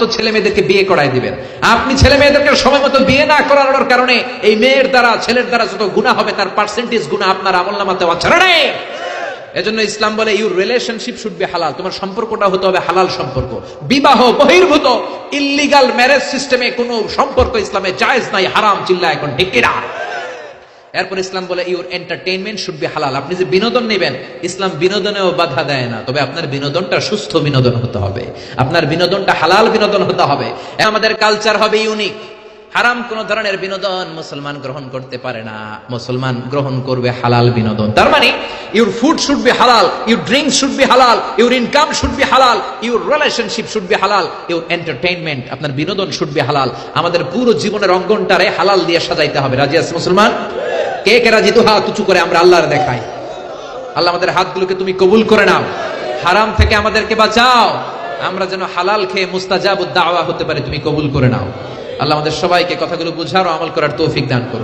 তো ছেলে মেয়েদেরকে বিয়ে করায় দিবেন। আপনি ছেলে মেয়েদেরকে সময় মতো বিয়ে না করানোর কারণে এই মেয়ের দ্বারা ছেলের দ্বারা যত গুনাহ হবে তার পার্সেন্টেজ গুনাহ আপনার আমলনামাতে আছে না নেই? এজন্য ইসলাম বলে ইউর রিলেশনশিপ শুড বি হালাল। তোমার সম্পর্কটা হতে হবে হালাল সম্পর্ক। বিবাহ বহির্ভূত ইল্লিগাল ম্যারেজ সিস্টেমে কোনো সম্পর্ক ইসলামে জায়েজ নাই, হারাম। চিল্লা এখন ঠিক কিনা? এরপর ইসলাম বলে ইউর এন্টারটেইনমেন্ট শুড বি হালাল। আপনি যে বিনোদন নেবেন, ইসলাম বিনোদনেও বাধা দেয় না, তবে আপনার বিনোদনটা সুস্থ বিনোদন হতে হবে, আপনার বিনোদনটা হালাল বিনোদন হতে হবে। আমাদের কালচার হবে ইউনিক। হারাম কোন ধরনের বিনোদন মুসলমান গ্রহণ করতে পারে না, মুসলমান গ্রহণ করবে হালাল বিনোদন। তার মানে ইউর ফুড শুড বি হালাল, ইউর ড্রিঙ্ক শুড বি হালাল, ইউর ইনকাম শুড বি হালাল, ইউর রিলেশনশিপ শুড বি হালাল, ইউর এন্টারটেইনমেন্ট, আপনার বিনোদন শুড বি হালাল। আমাদের পুরো জীবনের অঙ্গনটারে হালাল দিয়ে সাজাইতে হবে। রাজি আছে মুসলমান? কে কে রাজি? তো হাত উঁচু করে আমরা আল্লাহর দেখাই। আল্লাহ আমাদের হাতগুলোকে তুমি কবুল করে নাও, হারাম থেকে আমাদেরকে বাঁচাও, আমরা যেন হালাল খেয়ে মুস্তাজাবুদ দাওয়া হতে পারে, তুমি কবুল করে নাও। আল্লাহ আমাদের সবাইকে কথাগুলো বুঝার ও আমল করার তৌফিক দান করুন।